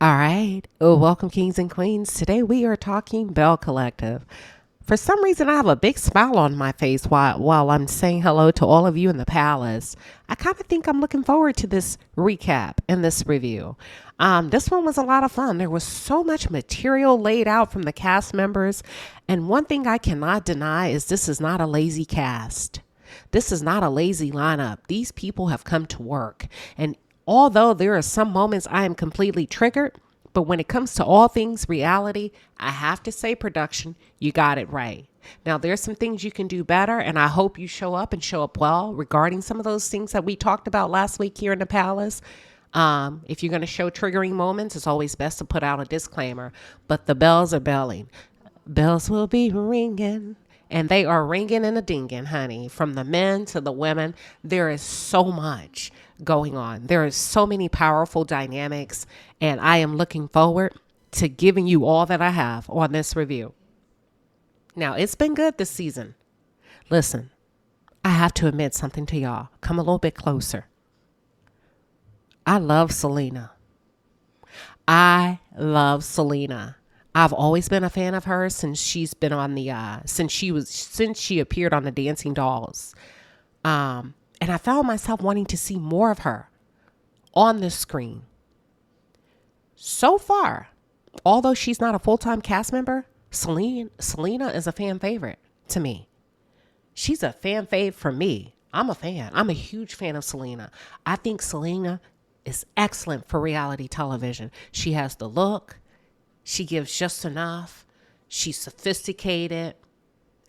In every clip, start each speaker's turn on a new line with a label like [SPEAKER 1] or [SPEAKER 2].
[SPEAKER 1] All right. Welcome, kings and queens. Today we are talking Belle Collective. For some reason, I have a big smile on my face while I'm saying hello to all of you in the palace. I kind of think I'm looking forward to this recap and this review. This one was a lot of fun. There was so much material laid out from the cast members. And one thing I cannot deny is this is not a lazy cast. This is not a lazy lineup. These people have come to work. And although there are some moments I am completely triggered, but when it comes to all things reality, I have to say production, you got it right. Now, there's some things you can do better, and I hope you show up and show up well regarding some of those things that we talked about last week here in the palace. If you're going to show triggering moments, it's always best to put out a disclaimer. But the bells are belling. Bells will be ringing. And they are ringing and a dinging, honey. From the men to the women, there is so much going on. There are so many powerful dynamics. And I am looking forward to giving you all that I have on this review. Now, it's been good this season. Listen, I have to admit something to y'all. Come a little bit closer. I love Selena. I love Selena. I've always been a fan of her since she's been on the since she appeared on the Dancing Dolls. And I found myself wanting to see more of her on the screen. So far, although she's not a full-time cast member, Selena is a fan favorite to me. She's a fan fave for me. I'm a fan. I'm a huge fan of Selena. I think Selena is excellent for reality television. She has the look. She gives just enough. She's sophisticated.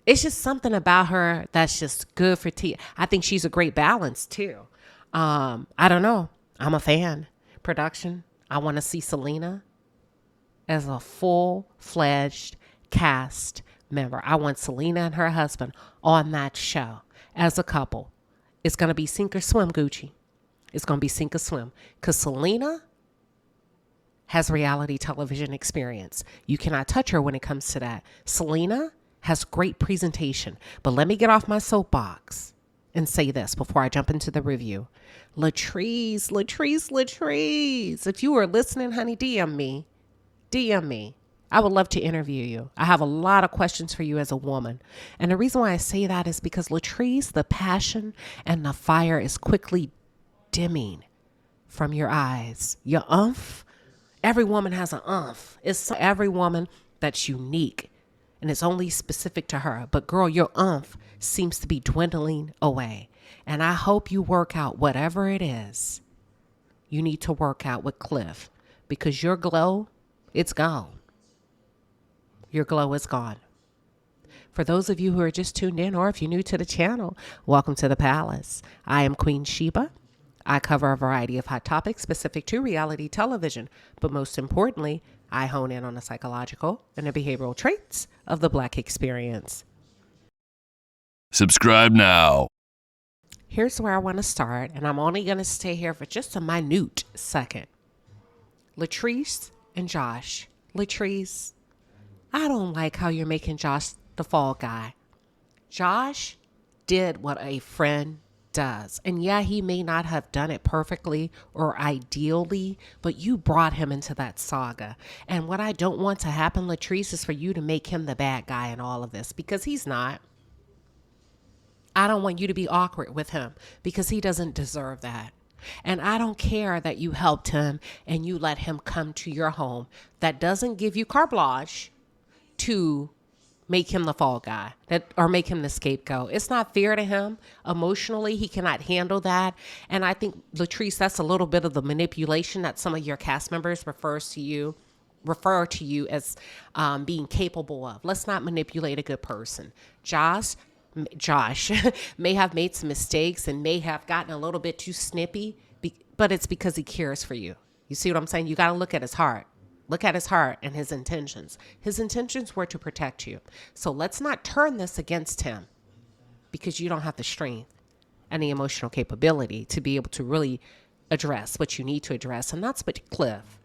[SPEAKER 1] It's just something about her that's just good for TV. I think she's a great balance too. I don't know. I'm a fan. Production. I want to see Selena as a full-fledged cast member. I want Selena and her husband on that show as a couple. It's going to be sink or swim, Gucci. It's going to be sink or swim. Because Selena has reality television experience. You cannot touch her when it comes to that. Selena has great presentation. But let me get off my soapbox and say this before I jump into the review. Latrice. If you are listening, honey, DM me. I would love to interview you. I have a lot of questions for you as a woman. And the reason why I say that is because Latrice, the passion and the fire is quickly dimming from your eyes. Your umph. Every woman has an umph. It's every woman that's unique, and it's only specific to her. But girl, your umph seems to be dwindling away. And I hope you work out whatever it is you need to work out with Cliff, because your glow, it's gone. Your glow is gone. For those of you who are just tuned in, or if you're new to the channel, welcome to the palace. I am Queen Sheba. I cover a variety of hot topics specific to reality television, but most importantly, I hone in on the psychological and the behavioral traits of the Black experience.
[SPEAKER 2] Subscribe now.
[SPEAKER 1] Here's where I want to start, and I'm only going to stay here for just a minute second. Latrice and Josh. Latrice, I don't like how you're making Josh the fall guy. Josh did what a friend does. And yeah, he may not have done it perfectly or ideally, but you brought him into that saga. And what I don't want to happen, Latrice, is for you to make him the bad guy in all of this, because he's not. I don't want you to be awkward with him, because he doesn't deserve that. And I don't care that you helped him and you let him come to your home. That doesn't give you carte blanche to make him the fall guy or make him the scapegoat. It's not fair to him. Emotionally, he cannot handle that. And I think, Latrice, that's a little bit of the manipulation that some of your cast members refer to you as being capable of. Let's not manipulate a good person. Josh may have made some mistakes and may have gotten a little bit too snippy, but it's because he cares for you. You see what I'm saying? You got to look at his heart. Look at his heart and his intentions. His intentions were to protect you. So let's not turn this against him, because you don't have the strength and the emotional capability to be able to really address what you need to address. And that's what Cliff.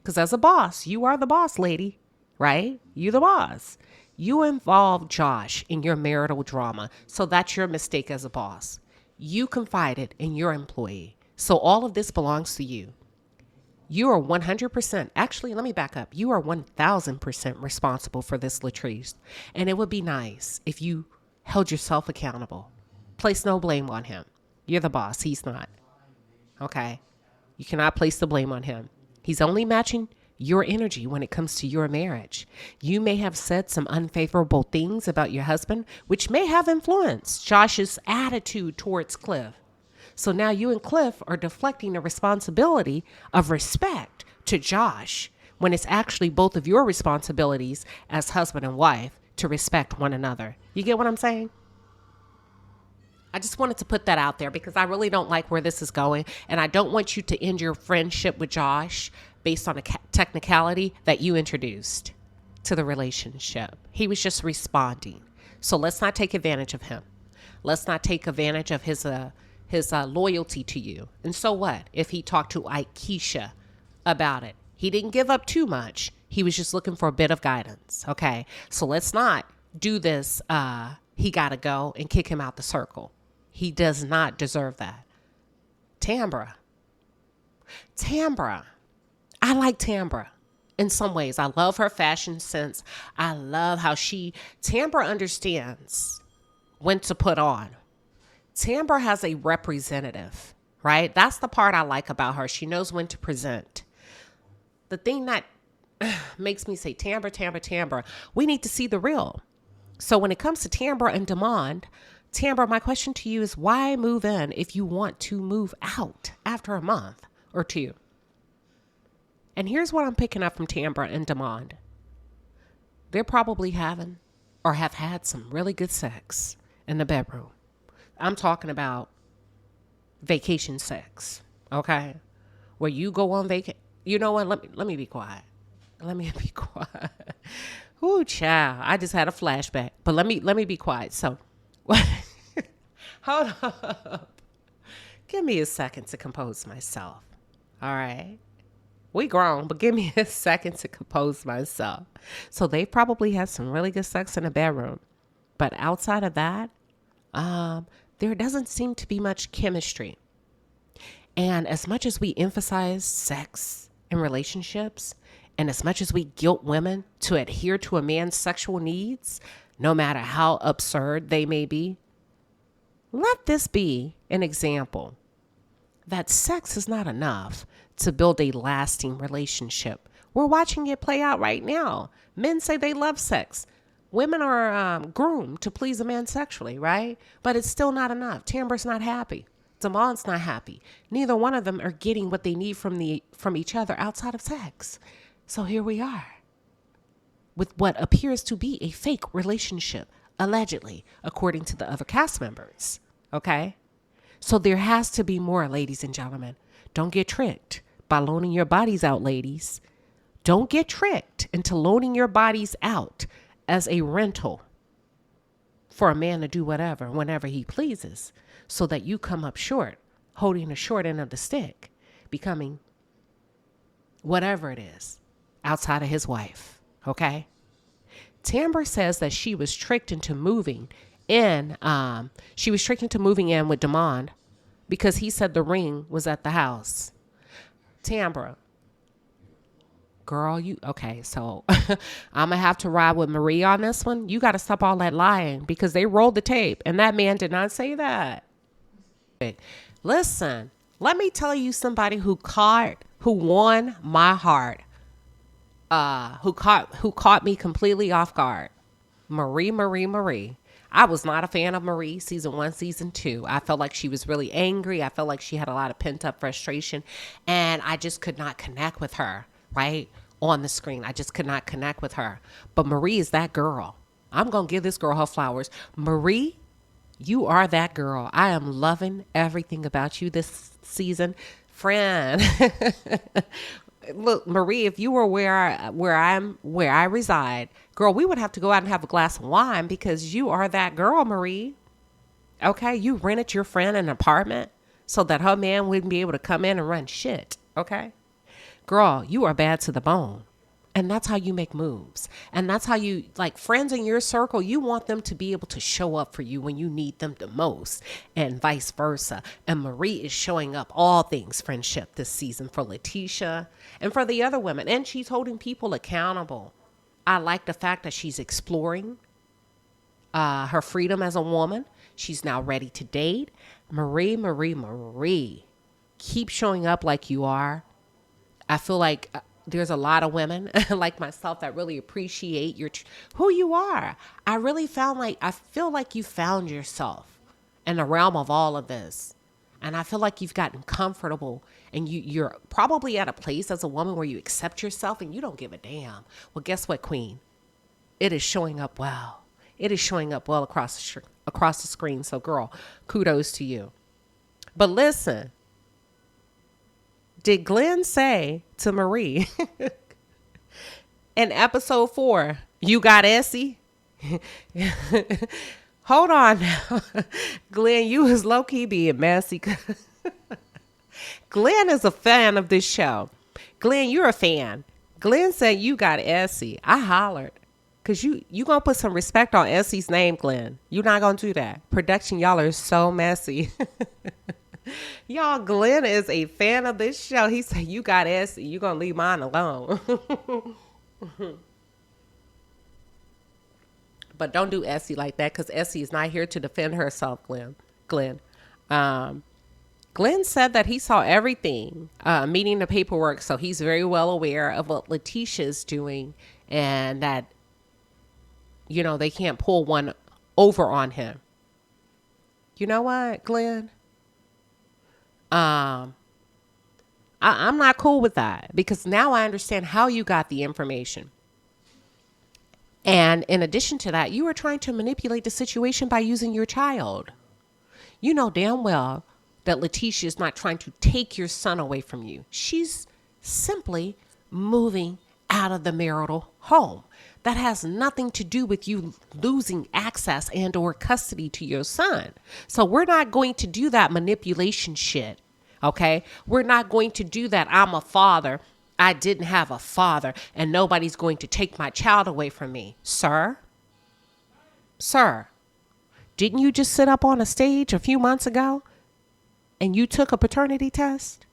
[SPEAKER 1] Because as a boss, you are the boss, lady, right? You the boss. You involved Josh in your marital drama. So that's your mistake as a boss. You confided in your employee So all of this belongs to you. You are 100%, actually, let me back up. You are 1000% responsible for this, Latrice. And it would be nice if you held yourself accountable. Place no blame on him. You're the boss. He's not. Okay? You cannot place the blame on him. He's only matching your energy when it comes to your marriage. You may have said some unfavorable things about your husband, which may have influenced Josh's attitude towards Cliff. So now you and Cliff are deflecting the responsibility of respect to Josh when it's actually both of your responsibilities as husband and wife to respect one another. You get what I'm saying? I just wanted to put that out there because I really don't like where this is going. And I don't want you to end your friendship with Josh based on a technicality that you introduced to the relationship. He was just responding. So let's not take advantage of him. Let's not take advantage of his loyalty to you. And so what if he talked to Aikisha about it? He didn't give up too much. He was just looking for a bit of guidance. Okay. So let's not do this. He got to go and kick him out the circle. He does not deserve that. Tambra. I like Tambra in some ways. I love her fashion sense. I love how Tambra understands when to put on. Tambra has a representative, right? That's the part I like about her. She knows when to present. The thing that makes me say, Tambra, we need to see the real. So when it comes to Tambra and Damon, Tambra, my question to you is why move in if you want to move out after a month or two? And here's what I'm picking up from Tambra and Damon. They're probably having or have had some really good sex in the bedroom. I'm talking about vacation sex, okay? Where you go on vacation. You know what? Let me be quiet. Ooh, child. I just had a flashback. But let me be quiet. So, hold up. Give me a second to compose myself. All right? We grown, but give me a second to compose myself. So they probably had some really good sex in the bedroom. But outside of that, there doesn't seem to be much chemistry. And as much as we emphasize sex in relationships, and as much as we guilt women to adhere to a man's sexual needs, no matter how absurd they may be, let this be an example that sex is not enough to build a lasting relationship. We're watching it play out right now. Men say they love sex. Women are groomed to please a man sexually, right? But it's still not enough. Tambra's not happy. Damon's not happy. Neither one of them are getting what they need from each other outside of sex. So here we are with what appears to be a fake relationship, allegedly, according to the other cast members. Okay? So there has to be more, ladies and gentlemen. Don't get tricked by loaning your bodies out, ladies. Don't get tricked into loaning your bodies out as a rental for a man to do whatever, whenever he pleases, so that you come up short, holding the short end of the stick, becoming whatever it is outside of his wife. Okay? Tambra says that she was tricked into moving in. She was tricked into moving in with Damon because he said the ring was at the house. Tambra, girl, okay, so I'm gonna have to ride with Marie on this one. You got to stop all that lying because they rolled the tape and that man did not say that. Listen, let me tell you somebody who won my heart, who caught me completely off guard. Marie. I was not a fan of Marie season 1, season 2. I felt like she was really angry. I felt like she had a lot of pent up frustration and I just could not connect with her, right? On the screen. I just could not connect with her. But Marie is that girl. I'm going to give this girl her flowers. Marie, you are that girl. I am loving everything about you this season. Friend. Look, Marie, if you were where I reside, girl, we would have to go out and have a glass of wine because you are that girl, Marie. Okay? You rented your friend an apartment so that her man wouldn't be able to come in and run shit. Okay? Girl, you are bad to the bone. And that's how you make moves. And that's how you, like, friends in your circle, you want them to be able to show up for you when you need them the most, and vice versa. And Marie is showing up all things friendship this season for Letitia and for the other women. And she's holding people accountable. I like the fact that she's exploring her freedom as a woman. She's now ready to date. Marie, keep showing up like you are. I feel like there's a lot of women like myself that really appreciate who you are. I feel like you found yourself in the realm of all of this. And I feel like you've gotten comfortable, and you're probably at a place as a woman where you accept yourself and you don't give a damn. Well, guess what, Queen? It is showing up well. It is showing up well across the screen. So, girl, kudos to you. But listen, did Glenn say to Marie in episode 4, you got Essie? Hold on now. Glenn, you was low-key being messy. Glenn is a fan of this show. Glenn, you're a fan. Glenn said you got Essie. I hollered. Because you going to put some respect on Essie's name, Glenn. You're not going to do that. Production, y'all are so messy. Y'all, Glenn is a fan of this show. He said, you got Essie. You going to leave mine alone. But don't do Essie like that, because Essie is not here to defend herself, Glenn. Glenn said that he saw everything, meeting the paperwork, so he's very well aware of what Letitia's doing, and that, you know, they can't pull one over on him. You know what, Glenn? I'm not cool with that, because now I understand how you got the information. And in addition to that, you were trying to manipulate the situation by using your child. You know damn well that Letitia is not trying to take your son away from you. She's simply moving out of the marital home. That has nothing to do with you losing access and or custody to your son. So we're not going to do that manipulation shit. Okay? We're not going to do that. I'm a father. I didn't have a father, and nobody's going to take my child away from me. Sir, didn't you just sit up on a stage a few months ago and you took a paternity test?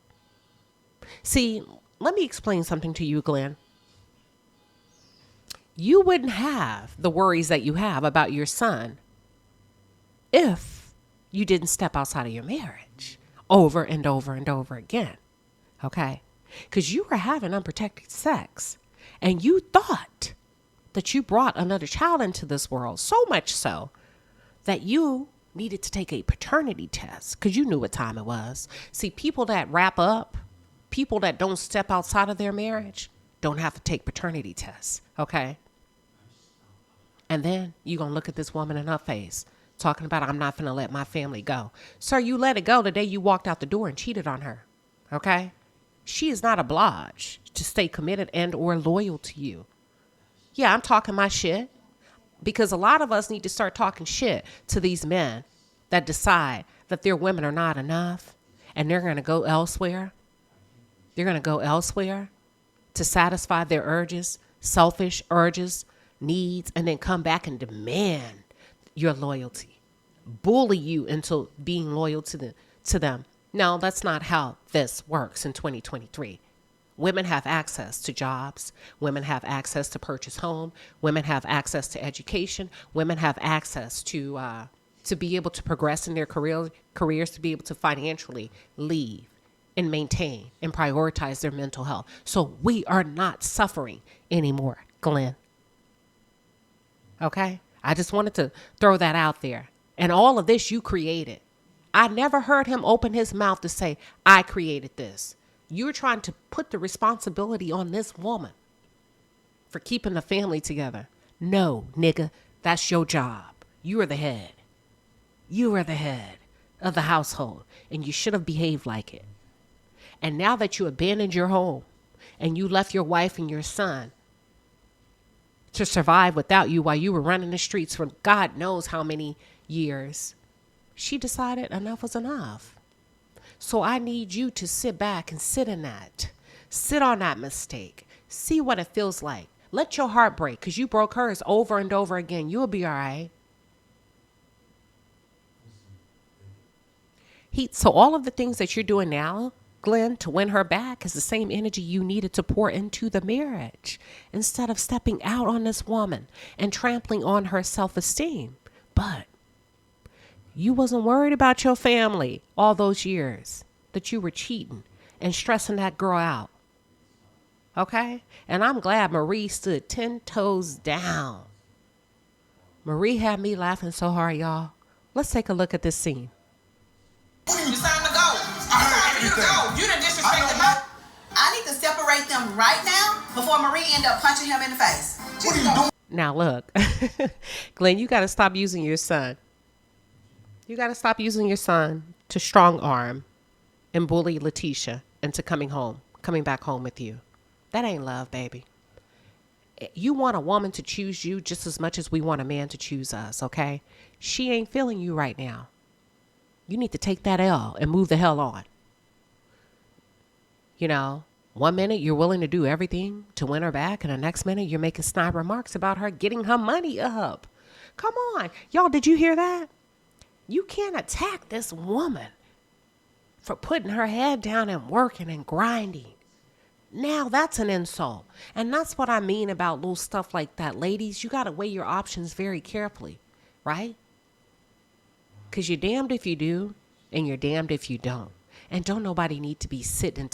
[SPEAKER 1] See, let me explain something to you, Glenn. You wouldn't have the worries that you have about your son if you didn't step outside of your marriage over and over and over again. Okay? Because you were having unprotected sex, and you thought that you brought another child into this world, so much so that you needed to take a paternity test because you knew what time it was. See, people that wrap up, people that don't step outside of their marriage, don't have to take paternity tests, okay? And then you're going to look at this woman in her face talking about, I'm not going to let my family go. Sir, you let it go the day you walked out the door and cheated on her, okay? She is not obliged to stay committed and or loyal to you. Yeah, I'm talking my shit, because a lot of us need to start talking shit to these men that decide that their women are not enough and they're going to go elsewhere. They're going to go elsewhere to satisfy their urges, selfish urges, needs, and then come back and demand your loyalty, bully you into being loyal to them. No, that's not how this works in 2023. Women have access to jobs. Women have access to purchase home. Women have access to education. Women have access to be able to progress in their careers, to be able to financially leave and maintain and prioritize their mental health. So we are not suffering anymore, Glenn. Okay? I just wanted to throw that out there. And all of this you created. I never heard him open his mouth to say, I created this. You're trying to put the responsibility on this woman for keeping the family together. No, nigga, that's your job. You are the head. You are the head of the household, and you should have behaved like it. And now that you abandoned your home and you left your wife and your son to survive without you while you were running the streets for God knows how many years, she decided enough was enough. So I need you to sit back and sit in that. Sit on that mistake. See what it feels like. Let your heart break because you broke hers over and over again. You'll be all right. So all of the things that you're doing now, Glenn, to win her back is the same energy you needed to pour into the marriage instead of stepping out on this woman and trampling on her self-esteem. But you wasn't worried about your family all those years that you were cheating and stressing that girl out. Okay? And I'm glad Marie stood 10 toes down. Marie had me laughing so hard, y'all. Let's take a look at this scene.
[SPEAKER 2] It's time to go. It's time for you to go. You done disrespected her. I need to separate them right now before Marie end up punching him in the face.
[SPEAKER 3] What are you doing?
[SPEAKER 1] Now look, Glenn, you got to stop using your son. You got to stop using your son to strong arm and bully Letitia into coming back home with you. That ain't love, baby. You want a woman to choose you just as much as we want a man to choose us, okay? She ain't feeling you right now. You need to take that L and move the hell on. You know, 1 minute you're willing to do everything to win her back, and the next minute you're making snide remarks about her getting her money up. Come on. Y'all, did you hear that? You can't attack this woman for putting her head down and working and grinding. Now that's an insult. And that's what I mean about little stuff like that. Ladies, you got to weigh your options very carefully, right? Because you're damned if you do, and you're damned if you don't. And don't nobody need to be sitting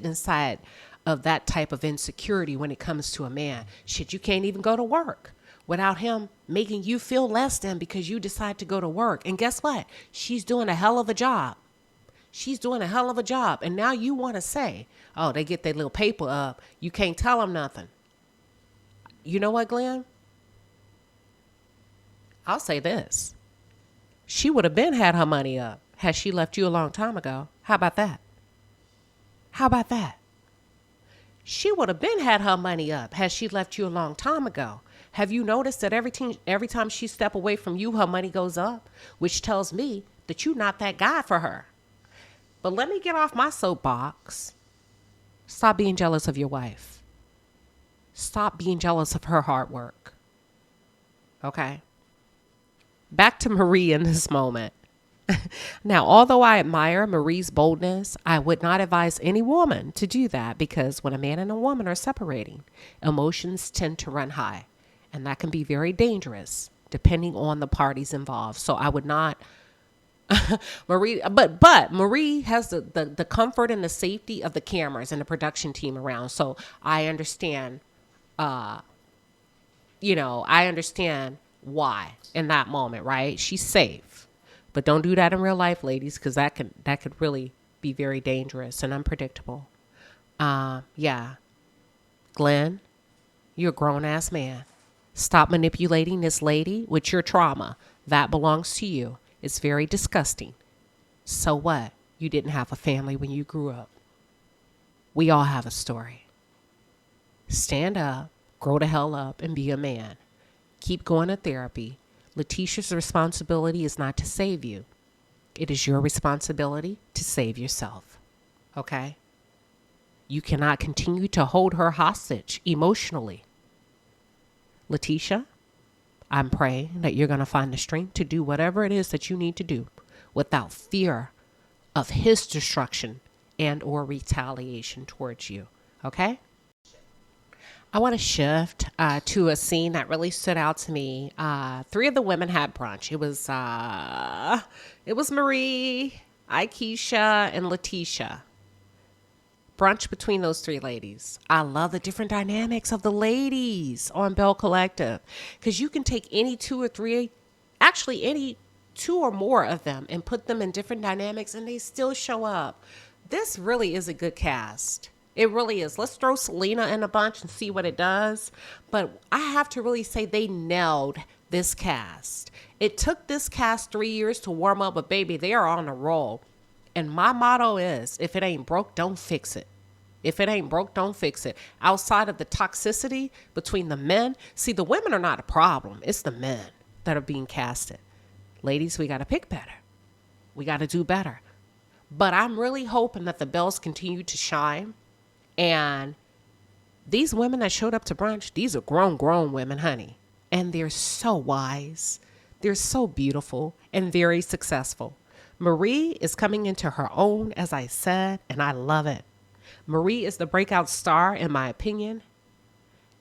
[SPEAKER 1] inside of that type of insecurity when it comes to a man. Shit, you can't even go to work without him making you feel less than because you decide to go to work. And guess what? She's doing a hell of a job. She's doing a hell of a job. And now you want to say, oh, they get their little paper up. You can't tell them nothing. You know what, Glenn? I'll say this. She would have been had her money up had she left you a long time ago. How about that? How about that? She would have been had her money up had she left you a long time ago. Have you noticed that every time she step away from you, her money goes up? Which tells me that you're not that guy for her. But let me get off my soapbox. Stop being jealous of your wife. Stop being jealous of her hard work. Okay? Back to Marie in this moment. Now, although I admire Marie's boldness, I would not advise any woman to do that because when a man and a woman are separating, emotions tend to run high. And that can be very dangerous depending on the parties involved. So I would not... Marie, but Marie has the comfort and the safety of the cameras and the production team around. So I understand, I understand why in that moment, right? She's safe, but don't do that in real life, ladies, because that could really be very dangerous and unpredictable. Yeah, Glenn, you're a grown ass man. Stop manipulating this lady with your trauma. That belongs to you. It's very disgusting. So what? You didn't have a family when you grew up. We all have a story. Stand up, grow the hell up, and be a man. Keep going to therapy. Letitia's responsibility is not to save you. It is your responsibility to save yourself. Okay? You cannot continue to hold her hostage emotionally. Letitia, I'm praying that you're going to find the strength to do whatever it is that you need to do without fear of his destruction and or retaliation towards you. Okay? I want to shift to a scene that really stood out to me. 3 of the women had brunch. It was Marie, Aikisha, and Letitia. Brunch between those 3 ladies. I love the different dynamics of the ladies on Belle Collective because you can take any 2 or 3, actually any 2 or more of them and put them in different dynamics and they still show up. This really is a good cast. It really is. Let's throw Selena in a bunch and see what it does. But I have to really say they nailed this cast. It took this cast 3 years to warm up, but baby, they are on a roll. And my motto is, if it ain't broke, don't fix it. If it ain't broke, don't fix it. Outside of the toxicity between the men, see, the women are not a problem. It's the men that are being casted. Ladies, we got to pick better. We got to do better. But I'm really hoping that the Belles continue to shine and These women that showed up to brunch, these are grown women, honey. And they're so wise. They're so beautiful and very successful. Marie is coming into her own, as I said, and I love it. Marie is the breakout star, in my opinion.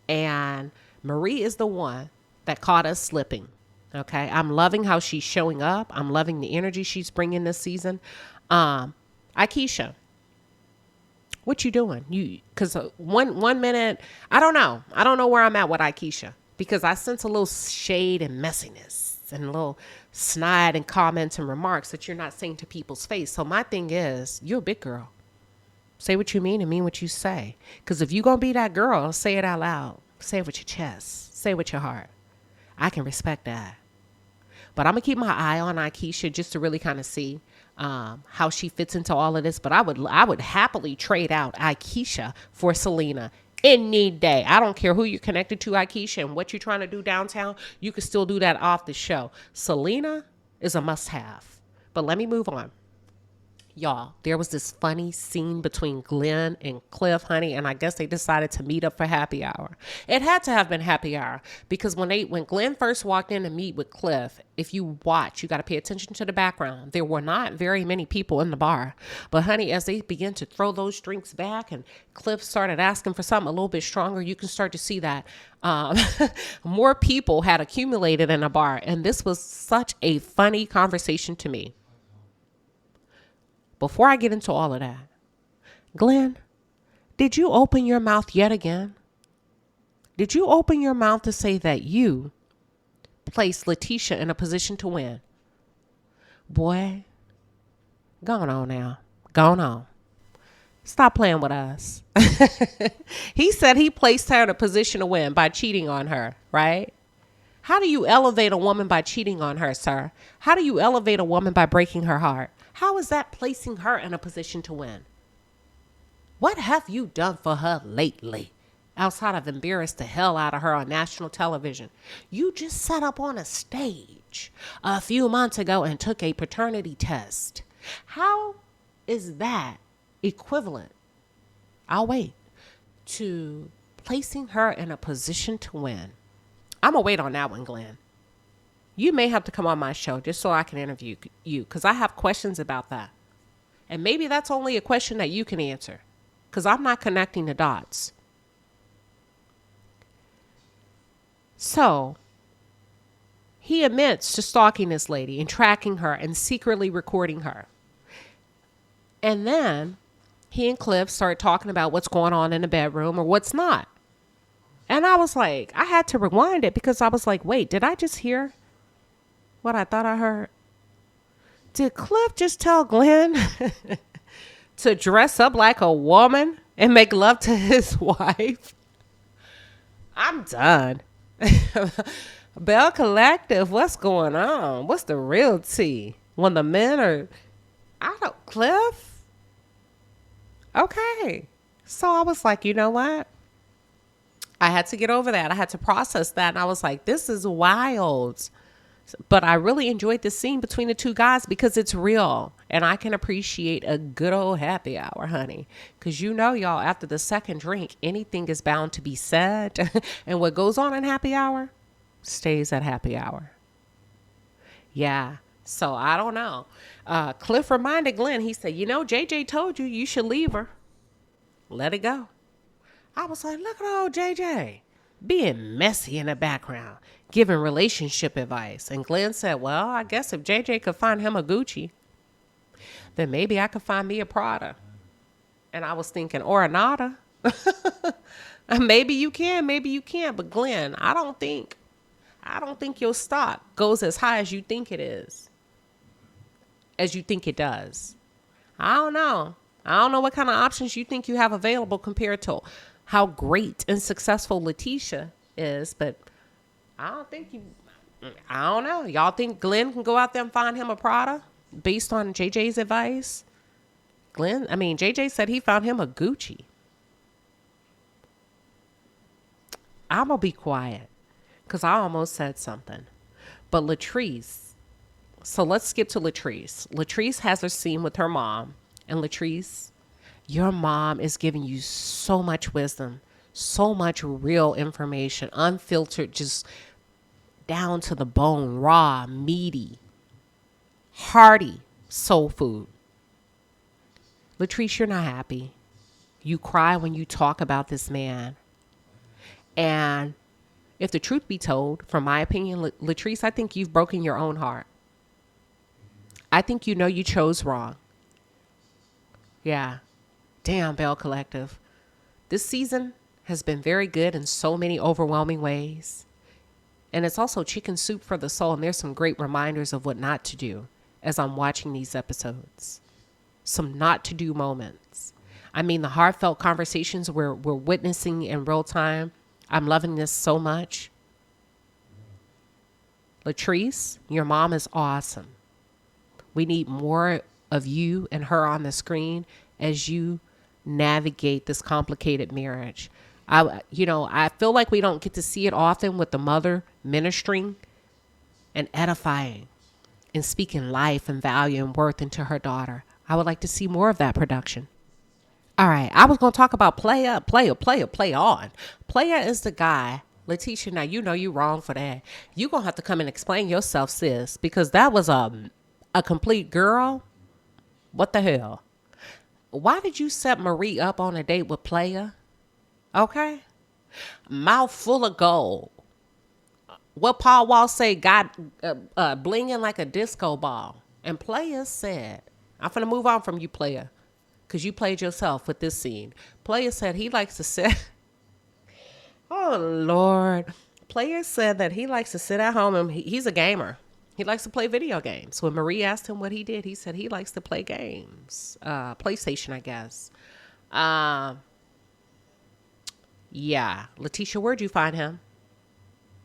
[SPEAKER 1] And Marie is the one that caught us slipping. Okay. I'm loving how she's showing up. I'm loving the energy she's bringing this season. Akeisha, what you doing? Because one minute, I don't know where I'm at with Akeisha, because I sense a little shade and messiness and a little snide and comments and remarks that you're not saying to people's face. So my thing is, you're a big girl. Say what you mean and mean what you say. Because if you're going to be that girl, say it out loud. Say it with your chest. Say it with your heart. I can respect that. But I'm going to keep my eye on Akeisha just to really kind of see how she fits into all of this. But I would happily trade out Akeisha for Selena any day. I don't care who you're connected to, Akeisha, and what you're trying to do downtown. You can still do that off the show. Selena is a must-have. But let me move on. Y'all, there was this funny scene between Glenn and Cliff, honey, and I guess they decided to meet up for happy hour. It had to have been happy hour, because when Glenn first walked in to meet with Cliff, if you watch, you got to pay attention to the background. There were not very many people in the bar. But honey, as they began to throw those drinks back and Cliff started asking for something a little bit stronger, you can start to see that more people had accumulated in a bar. And this was such a funny conversation to me. Before I get into all of that, Glenn, did you open your mouth yet again? Did you open your mouth to say that you placed Letitia in a position to win? Boy, go on now. Go on. Stop playing with us. He said he placed her in a position to win by cheating on her, right? How do you elevate a woman by cheating on her, sir? How do you elevate a woman by breaking her heart? How is that placing her in a position to win? What have you done for her lately? Outside of embarrassed the hell out of her on national television. You just sat up on a stage a few months ago and took a paternity test. How is that equivalent? I'll wait. To placing her in a position to win. I'm going to wait on that one, Glenn. You may have to come on my show just so I can interview you, because I have questions about that. And maybe that's only a question that you can answer, because I'm not connecting the dots. So he admits to stalking this lady and tracking her and secretly recording her. And then he and Cliff start talking about what's going on in the bedroom or what's not. And I was like, I had to rewind it, because I was like, wait, did I just hear what I thought I heard? Did Cliff just tell Glenn to dress up like a woman and make love to his wife? I'm done. Belle Collective, what's going on? What's the real tea? When the men are, Cliff? Okay. So I was like, you know what? I had to get over that. I had to process that. And I was like, this is wild. But I really enjoyed the scene between the two guys, because it's real. And I can appreciate a good old happy hour, honey. Because y'all, after the second drink, anything is bound to be said. And what goes on in happy hour stays at happy hour. Yeah. So I don't know. Cliff reminded Glenn, he said, JJ told you should leave her. Let it go. I was like, look at old JJ being messy in the background, giving relationship advice. And Glenn said, well, I guess if JJ could find him a Gucci, then maybe I could find me a Prada. And I was thinking, or a Nada. Maybe you can, maybe you can't. But Glenn, I don't think your stock goes as high as you think it is, as you think it does. I don't know. I don't know what kind of options you think you have available compared to how great and successful Letitia is, but I don't know. Y'all think Glenn can go out there and find him a Prada based on JJ's advice? JJ said he found him a Gucci. I'm going to be quiet because I almost said something. But Latrice, so let's skip to Latrice. Latrice has her scene with her mom. And Latrice, your mom is giving you so much wisdom, So much real information, unfiltered, just down to the bone, raw, meaty, hearty soul food. Latrice, you're not happy. You cry when you talk about this man. And if the truth be told, from my opinion, Latrice, I think you've broken your own heart. I think you know you chose wrong. Yeah. Damn, Belle Collective. This season has been very good in so many overwhelming ways. And it's also chicken soup for the soul. And there's some great reminders of what not to do as I'm watching these episodes. Some not to do moments. I mean, the heartfelt conversations we're witnessing in real time. I'm loving this so much. Latrice, your mom is awesome. We need more of you and her on the screen as you navigate this complicated marriage. I feel like we don't get to see it often with the mother ministering and edifying and speaking life and value and worth into her daughter. I would like to see more of that production. All right, I was going to talk about Playa on. Playa is the guy. Letitia, now you know you wrong for that. You're going to have to come and explain yourself, sis, because that was a complete girl. What the hell? Why did you set Marie up on a date with Playa? Okay. Mouth full of gold. What Paul Wall say, got blinging like a disco ball. And Playa said, I'm finna move on from you, Playa, because you played yourself with this scene. Playa said he likes to sit. Oh, Lord. Playa said that he likes to sit at home and he's a gamer. He likes to play video games. When Marie asked him what he did, he said he likes to play games. PlayStation, I guess. Yeah. Letitia, where'd you find him?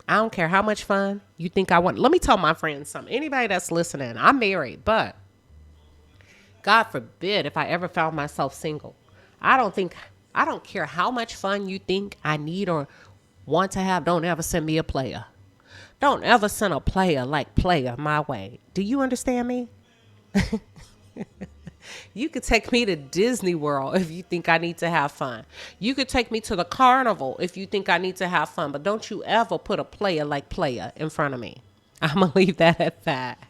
[SPEAKER 1] I don't care how much fun you think I want. Let me tell my friends something. Anybody that's listening, I'm married, but God forbid if I ever found myself single. I don't care how much fun you think I need or want to have. Don't ever send me a player. Don't ever send a player like Playa my way. Do you understand me? You could take me to Disney World if you think I need to have fun. You could take me to the carnival if you think I need to have fun. But don't you ever put a player like Playa in front of me. I'm going to leave that at that.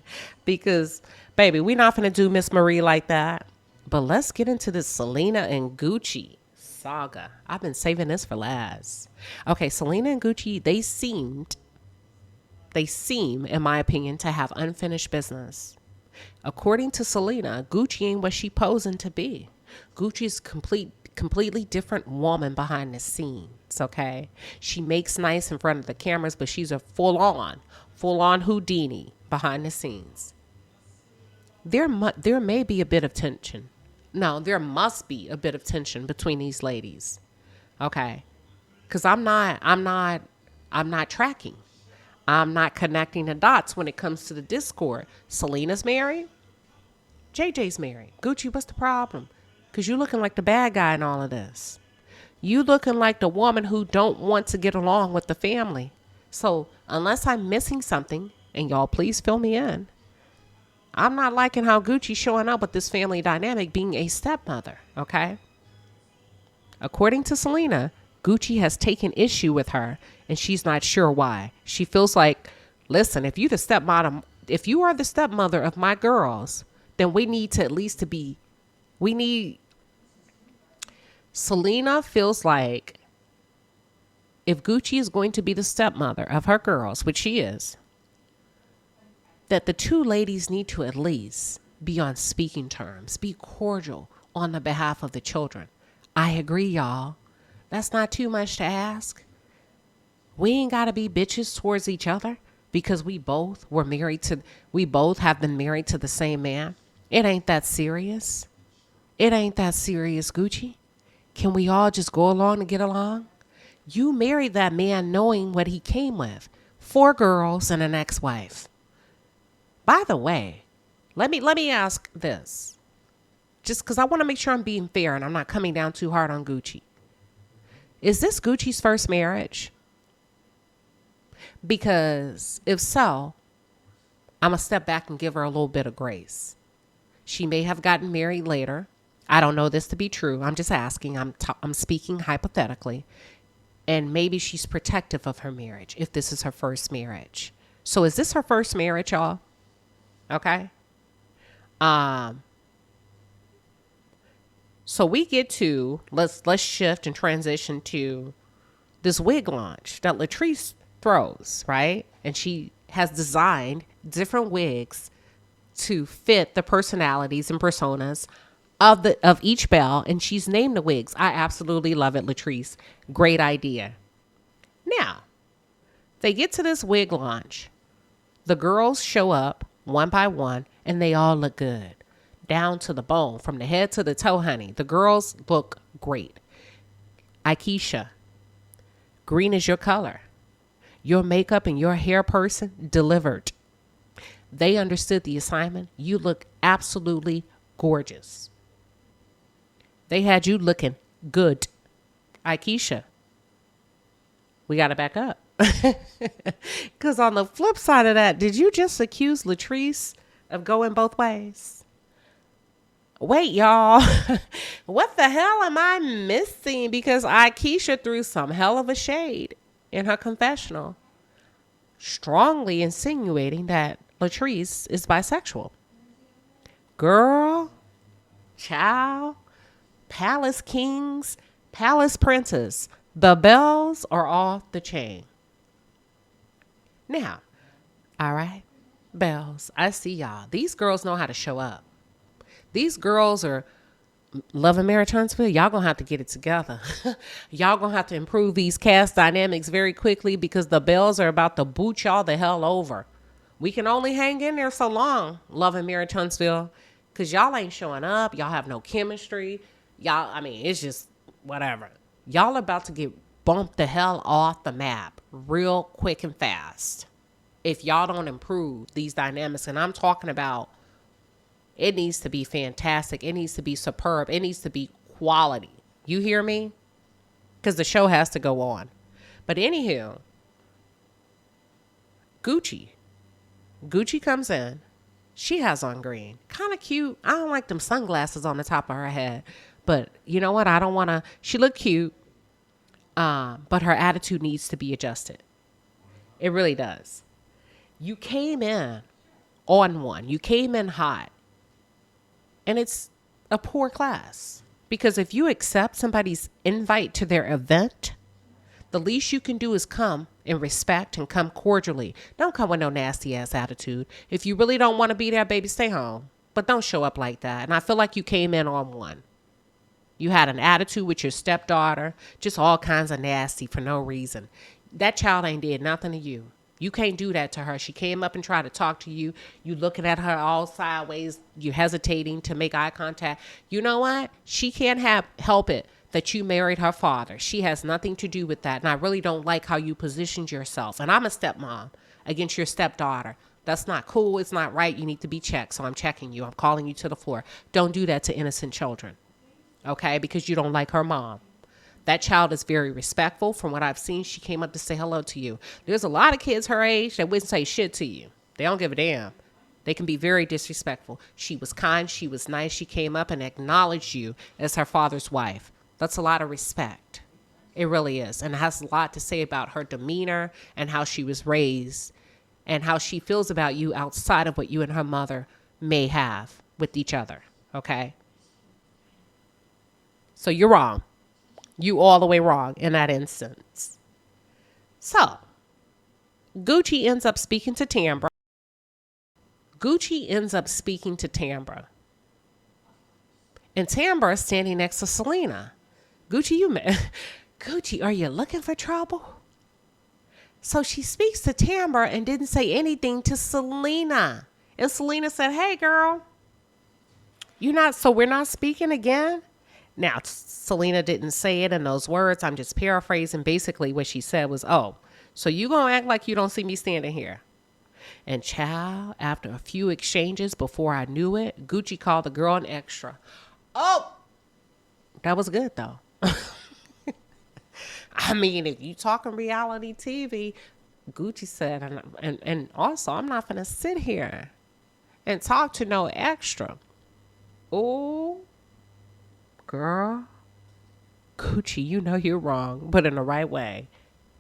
[SPEAKER 1] Because, baby, we're not going to do Miss Marie like that. But let's get into this Selena and Gucci saga. I've been saving this for last. Okay, Selena and Gucci, they seem, in my opinion, to have unfinished business. According to Selena, Gucci ain't what she posing to be. Gucci's completely different woman behind the scenes, okay? She makes nice in front of the cameras, but she's a full-on Houdini behind the scenes. There may be a bit of tension. No, there must be a bit of tension between these ladies, okay? Because I'm not tracking. I'm not connecting the dots when it comes to the Discord. Selena's married. JJ's married. Gucci, what's the problem? Because you looking like the bad guy in all of this. You looking like the woman who don't want to get along with the family. So unless I'm missing something, and y'all please fill me in, I'm not liking how Gucci's showing up with this family dynamic being a stepmother, okay? According to Selena, Gucci has taken issue with her, and she's not sure why. She feels like, listen, if you are the stepmother of my girls, then we need to at least Selena feels like if Gucci is going to be the stepmother of her girls, which she is, that the two ladies need to at least be on speaking terms, be cordial on the behalf of the children. I agree, y'all. That's not too much to ask. We ain't got to be bitches towards each other because we both have been married to the same man. It ain't that serious. It ain't that serious, Gucci. Can we all just go along and get along? You married that man knowing what he came with. 4 girls and an ex-wife. By the way, let me ask this. Just because I want to make sure I'm being fair and I'm not coming down too hard on Gucci. Is this Gucci's first marriage? Because if so, I'm going to step back and give her a little bit of grace. She may have gotten married later. I don't know this to be true. I'm just asking. I'm speaking hypothetically. And maybe she's protective of her marriage if this is her first marriage. So is this her first marriage, y'all? Okay. So we get to, let's shift and transition to this wig launch that Latrice throws, right? And she has designed different wigs to fit the personalities and personas of each Belle, and she's named the wigs. I absolutely love it, Latrice. Great idea. Now, they get to this wig launch. The girls show up one by one, and they all look good. Down to the bone, from the head to the toe, honey. The girls look great. Akeisha, green is your color. Your makeup and your hair person delivered. They understood the assignment. You look absolutely gorgeous. They had you looking good. Akeisha, we got to back up. Because on the flip side of that, did you just accuse Latrice of going both ways? Wait, y'all. What the hell am I missing? Because Akeisha threw some hell of a shade in her confessional, strongly insinuating that Latrice is bisexual. Girl, child, palace kings, palace princes, the Belles are off the chain. Now, all right, Belles, I see y'all. These girls know how to show up. These girls are Love and Marriage Huntsville. Y'all gonna have to get it together. Y'all gonna have to improve these cast dynamics very quickly, because the Belles are about to boot y'all the hell over. We can only hang in there so long, Love and Marriage Huntsville, because y'all ain't showing up. Y'all have no chemistry. Y'all, I mean, it's just whatever. Y'all about to get bumped the hell off the map real quick and fast if y'all don't improve these dynamics. And I'm talking about, it needs to be fantastic. It needs to be superb. It needs to be quality. You hear me? Because the show has to go on. But anywho, Gucci comes in. She has on green. Kind of cute. I don't like them sunglasses on the top of her head. But you know what? I don't want to. She looked cute. But her attitude needs to be adjusted. It really does. You came in on one. You came in hot. And it's a poor class. Because if you accept somebody's invite to their event, the least you can do is come in respect and come cordially. Don't come with no nasty ass attitude. If you really don't want to be there, baby, stay home. But don't show up like that. And I feel like you came in on one. You had an attitude with your stepdaughter, just all kinds of nasty for no reason. That child ain't did nothing to you. You can't do that to her. She came up and tried to talk to you. You looking at her all sideways. You hesitating to make eye contact. You know what? She can't help it that you married her father. She has nothing to do with that. And I really don't like how you positioned yourself. And I'm a stepmom against your stepdaughter. That's not cool. It's not right. You need to be checked. So I'm checking you. I'm calling you to the floor. Don't do that to innocent children. Okay? Because you don't like her mom. That child is very respectful. From what I've seen, she came up to say hello to you. There's a lot of kids her age that wouldn't say shit to you. They don't give a damn. They can be very disrespectful. She was kind. She was nice. She came up and acknowledged you as her father's wife. That's a lot of respect. It really is. And it has a lot to say about her demeanor and how she was raised and how she feels about you outside of what you and her mother may have with each other. Okay? So you're wrong. You all the way wrong in that instance. So, Gucci ends up speaking to Tambra. And Tambra is standing next to Selena. Gucci, are you looking for trouble? So she speaks to Tambra and didn't say anything to Selena. And Selena said, hey, girl, we're not speaking again? Now, Selena didn't say it in those words. I'm just paraphrasing. Basically, what she said was, oh, so you gonna act like you don't see me standing here? And child, after a few exchanges before I knew it, Gucci called the girl an extra. Oh, that was good, though. I mean, if you talking reality TV, Gucci said, and also, I'm not going to sit here and talk to no extra. Oh, girl, Gucci, you know you're wrong, but in the right way.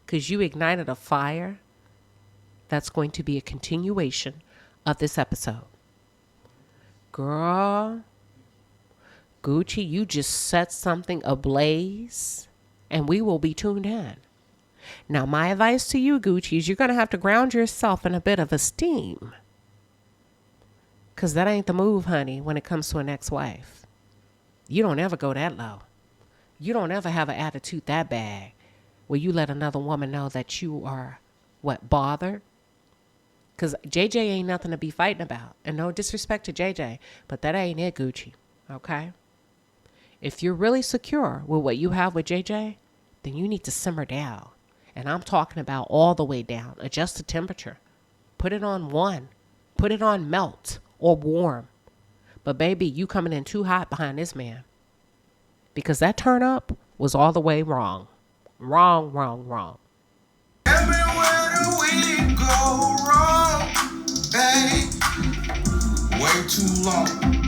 [SPEAKER 1] Because you ignited a fire that's going to be a continuation of this episode. Girl, Gucci, you just set something ablaze, and we will be tuned in. Now, my advice to you, Gucci, is you're going to have to ground yourself in a bit of esteem. Because that ain't the move, honey, when it comes to an ex-wife. You don't ever go that low. You don't ever have an attitude that bad where you let another woman know that you are, bothered? Because JJ ain't nothing to be fighting about. And no disrespect to JJ, but that ain't it, Gucci. Okay? If you're really secure with what you have with JJ, then you need to simmer down. And I'm talking about all the way down. Adjust the temperature. Put it on 1. Put it on melt or warm. But baby, you coming in too hot behind this man. Because that turn up was all the way wrong. Wrong, wrong, wrong.
[SPEAKER 2] Everywhere do we go wrong, babe? Way too long.